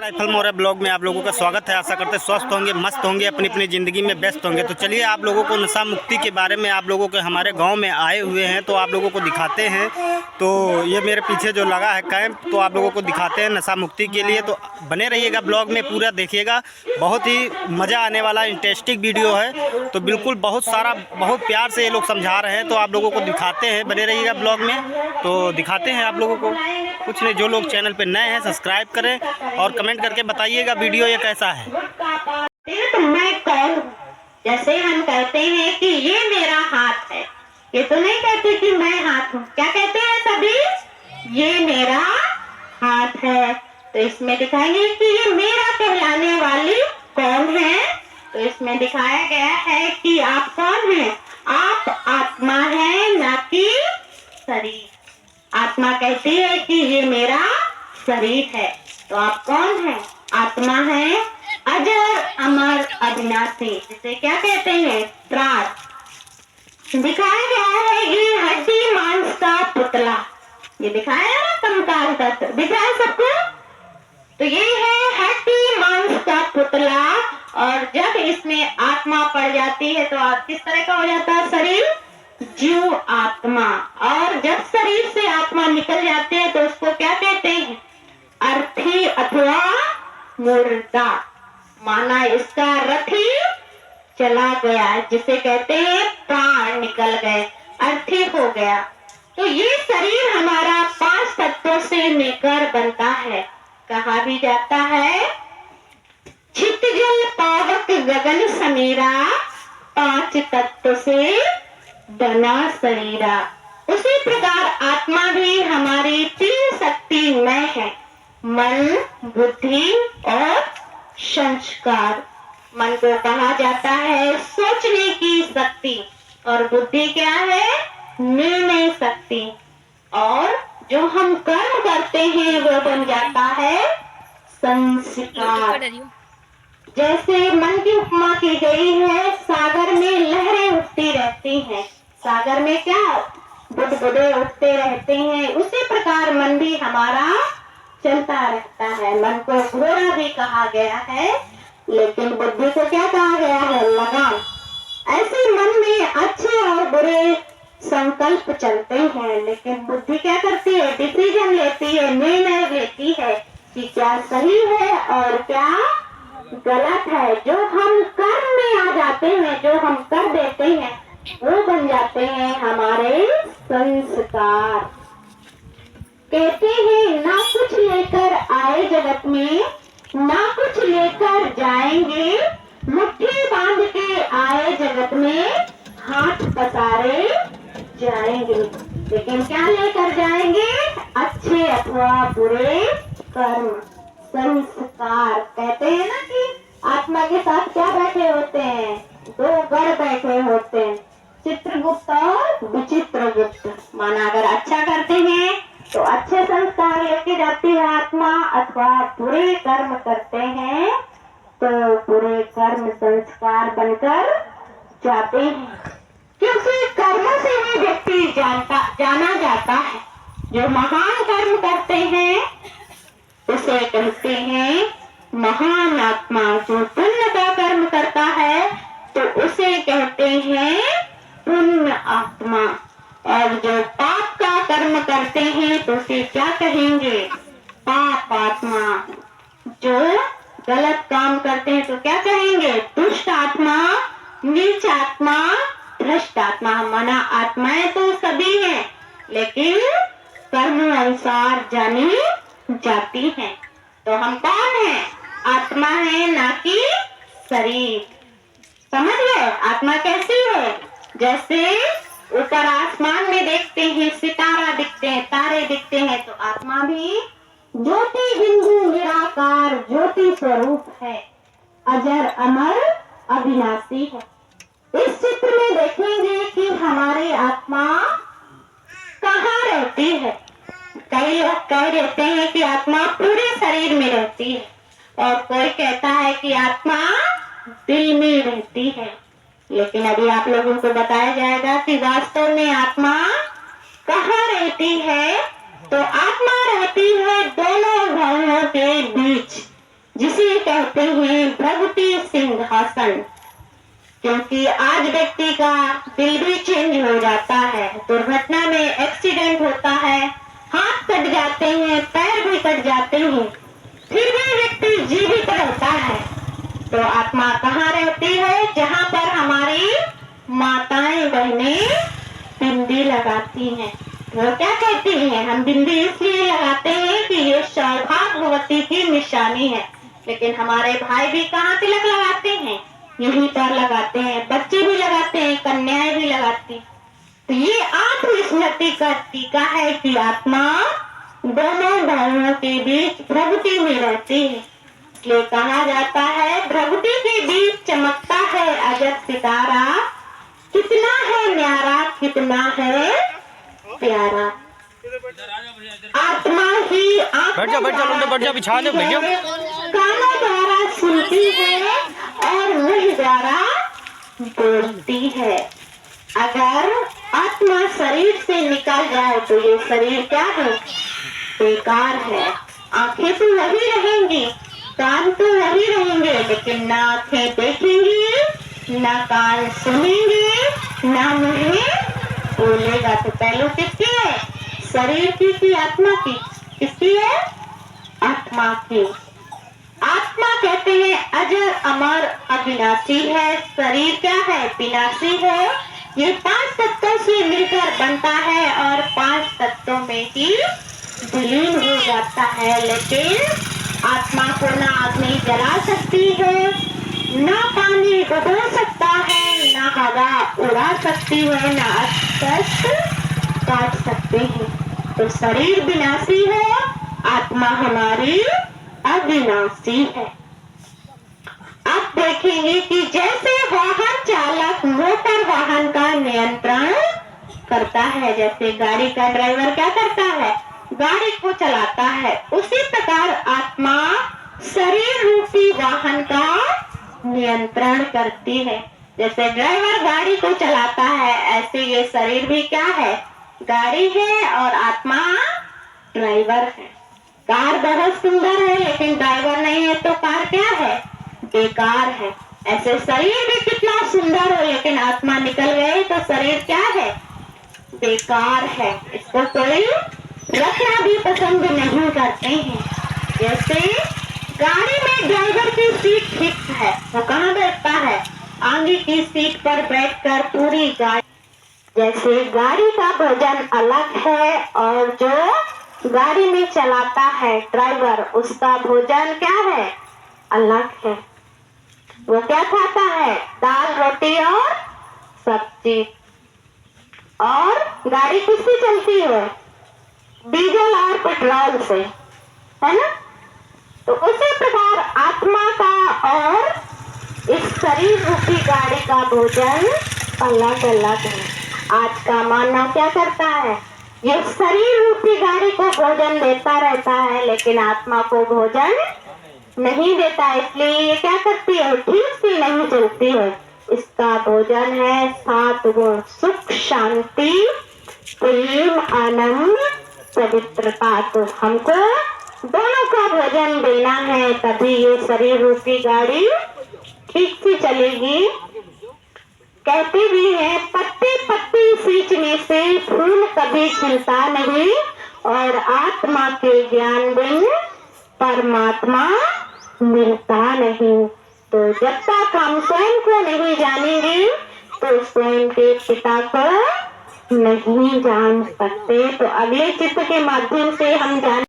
Rifle मोरे blog में आप लोगों का स्वागत है। आशा करते स्वस्थ होंगे, मस्त होंगे, अपनी अपनी ज़िंदगी में व्यस्त होंगे। तो चलिए आप लोगों को नशा मुक्ति के बारे में आप लोगों के हमारे गांव में आए हुए हैं तो आप लोगों को दिखाते हैं। तो ये मेरे पीछे जो लगा है कैंप, तो आप लोगों को दिखाते हैं नशा मुक्ति के लिए। तो बने रहिएगा, ब्लॉग में पूरा देखिएगा, बहुत ही मज़ा आने वाला इंटरेस्टिंग वीडियो है। तो बिल्कुल बहुत प्यार से ये लोग समझा रहे हैं, तो आप लोगों को दिखाते हैं। बने रहिएगा ब्लॉग में, तो दिखाते हैं आप लोगों को। कुछ नहीं, जो लोग चैनल पे नए हैं सब्सक्राइब करें और कमेंट करके बताइएगा वीडियो ये कैसा है। तो मैं कौन हूँ? जैसे हम कहते हैं कि ये मेरा हाथ है, ये तो नहीं कहते कि मैं हाथ हूँ। क्या कहते हैं सभी? ये मेरा हाथ है। तो इसमें दिखाएंगे कि ये मेरा कहलाने वाली कौन है। तो इसमें दिखाया गया है कि आप कौन हैं? आप आत्मा है, ना कि शरीर। आत्मा कहती है कि ये मेरा शरीर है। तो आप कौन है? आत्मा है, अजर अमर अविनाशी, जिसे क्या कहते हैं? प्राण। दिखाया गया है ये हड्डी मांस का पुतला। ये दिखाया ना कंकाल तत्व, दिखाया सबको। तो ये है हड्डी मांस का पुतला। और जब इसमें आत्मा पड़ जाती है तो आप किस तरह का हो जाता है शरीर? जीव आत्मा। और जब शरीर से आत्मा निकल जाती है तो उसको क्या कहते हैं? अर्थी अथवा मुर्दा। माना इसका रथ ही चला गया, जिसे कहते हैं प्राण निकल गए, अर्थी हो गया। तो ये शरीर हमारा 5 तत्वों से मिलकर बनता है। कहा भी जाता है चित जल पावक गगन समीरा, 5 तत्व से बना शरीरा। उसी प्रकार आत्मा भी हमारी 3 शक्तिमय है, मन, बुद्धि और संस्कार। मन को कहा जाता है सोचने की शक्ति, और बुद्धि क्या है? निर्णय शक्ति। और जो हम कर्म करते हैं वो बन जाता है संस्कार। जैसे मन की उपमा की गई है, सागर में लहरें उठती रहती हैं। सागर में क्या बुदबुदे उठते रहते हैं। उसी प्रकार मन भी हमारा चलता रहता है। मन को घोड़ा भी कहा गया है, लेकिन बुद्धि को क्या कहा गया है? लगाम। ऐसे मन में अच्छे और बुरे संकल्प चलते हैं, लेकिन बुद्धि क्या करती है? डिसीजन लेती है, निर्णय लेती है कि क्या सही है और क्या गलत है। जो हम कर्म में आ जाते हैं, जो हम कर देते हैं, वो बन जाते हैं हमारे संस्कार। कहते हैं ना कुछ लेकर आए जगत में, ना कुछ लेकर जाएंगे, मुट्ठी बांध के आए जगत में, हाथ पसारे जाएंगे। लेकिन क्या लेकर जाएंगे? अच्छे अथवा बुरे कर्म, संस्कार। कहते हैं ना कि आत्मा के साथ क्या बैठे होते हैं? 2 गढ़ बैठे होते हैं, चित्रगुप्त और विचित्रगुप्त। माना अगर अच्छा करते हैं तो अच्छे संस्कार लेके जाती है आत्मा, अथवा बुरे कर्म करते हैं तो बुरे कर्म संस्कार बनकर जाते हैं। क्योंकि कर्म से ही व्यक्ति जाना जाता है। जो महान कर्म करते हैं उसे कहते हैं महान आत्मा। जो पुण्य का कर्म करता है तो उसे कहते हैं पुण्य आत्मा। और जो पाप का कर्म करते हैं तो उसे क्या कहेंगे? पाप आत्मा। जो गलत काम करते हैं तो क्या कहेंगे? दुष्ट आत्मा, नीच आत्मा, भ्रष्ट आत्मा। माना आत्माएं तो सभी हैं, लेकिन कर्म अनुसार जानी जाती हैं। तो हम कौन हैं? आत्मा है, ना कि शरीर। समझ गए? आत्मा कैसी है? जैसे ऊपर आसमान में देखते हैं सितारा दिखते हैं, तारे दिखते हैं, तो आत्मा भी ज्योति बिंदु निराकार ज्योति स्वरूप है, अजर अमर अविनाशी है। इस चित्र में देखेंगे कि हमारी आत्मा कहाँ रहती है। कई लोग कह देते हैं कि आत्मा पूरे शरीर में रहती है, और कोई कहता है कि आत्मा दिल में रहती है। लेकिन अभी आप लोगों को बताया जाएगा कि वास्तव में आत्मा कहाँ रहती है। तो आत्मा रहती है दोनों भाइयों के बीच। जिसे कहते हैं प्रगति सिंहासन। क्योंकि आज व्यक्ति का दिल भी चेंज हो जाता है, दुर्घटना में एक्सीडेंट होता है, हाथ कट जाते हैं, पैर भी कट जाते हैं, फिर भी व्यक्ति जीवित रहता है। तो आत्मा कहाँ रहती है? जहाँ पर हमारी माताएं बहनें बिंदी लगाती हैं। वो क्या कहती हैं? हम बिंदी इसलिए लगाते हैं कि ये सौभाग्यवती की निशानी है। लेकिन हमारे भाई भी कहाँ तिलक लगाते हैं? यहीं पर लगाते हैं, बच्चे भी लगाते हैं, कन्याएं भी लगाती। तो ये आत्मस्मृति का टीका है कि आत्मा दोनों भाइयों के बीच प्रगति में रहती है। इसलिए कहा जाता है प्रगति के बीच चमकता है अजब सितारा, कितना है न्यारा, कितना है प्यारा। आत्मा ही बैठ जा बिछा दो भैया। कानों द्वारा सुनती है और मुंह द्वारा बोलती है। अगर आत्मा शरीर से निकल जाए तो ये शरीर क्या है? बेकार है। आंखें तो वही रहेंगी, कान तो वही रहेंगे, लेकिन ना आंखें देखेंगी, ना कान सुनेंगे, ना मुंह बोलेगा। तो पहलू किसकी है? शरीर की आत्मा की? किसकी है? आत्मा की। आत्मा कहते हैं अजर अमर अविनाशी है, शरीर क्या है? विनाशी है। ये 5 तत्वों से मिलकर बनता है और 5 तत्वों में ही विलीन हो जाता है। लेकिन आत्मा को ना अग्नि जला सकती है, ना पानी डुबो सकता है, ना हवा उड़ा सकती है, ना अस्त्र काट सकते हैं। तो शरीर विनाशी है, आत्मा हमारी अविनाशी है। आप देखेंगे कि जैसे वाहन चालक मोटर वाहन का नियंत्रण करता है, जैसे गाड़ी का ड्राइवर क्या करता है? गाड़ी को चलाता है। उसी प्रकार आत्मा शरीर रूपी वाहन का नियंत्रण करती है। जैसे ड्राइवर गाड़ी को चलाता है, ऐसे ये शरीर भी क्या है? गाड़ी है और आत्मा ड्राइवर है। कार बहुत सुंदर है, लेकिन ड्राइवर नहीं है तो कार क्या है? बेकार है। ऐसे शरीर भी कितना सुंदर हो, लेकिन आत्मा निकल गए तो शरीर क्या है? बेकार है। इसको कोई रखना भी पसंद नहीं करते हैं। जैसे गाड़ी में ड्राइवर की सीट फिक्स है, वो कहाँ बैठता है? आगे की सीट पर बैठकर पूरी गाड़ी। जैसे गाड़ी का भोजन अलग है और जो गाड़ी में चलाता है ड्राइवर, उसका भोजन क्या है? अलग है। वो क्या खाता है? दाल रोटी और सब्जी। और गाड़ी किससे चलती है? डीजल और पेट्रोल से, है ना? तो उसी प्रकार आत्मा का और इस शरीर रूपी गाड़ी का भोजन अलग अलग है। आज का मानव क्या करता है? ये शरीर रूपी गाड़ी को भोजन देता रहता है, लेकिन आत्मा को भोजन नहीं देता। इसलिए ये क्या करती है? ठीक से नहीं चलती है। इसका भोजन है 7 गुण: सुख, शांति, प्रेम, आनंद, पवित्रता। तो हमको दोनों का भोजन देना है, तभी ये शरीर रूपी गाड़ी ठीक से चलेगी। कहते भी हैं पत्ती पत्ती सींचने से फूल कभी खिलता नहीं, और आत्मा के ज्ञान बिन परमात्मा मिलता नहीं। तो जब तक हम स्वयं को नहीं जानेंगे तो स्वयं के पिता को नहीं जान सकते। तो अगले चित्र के माध्यम से हम जान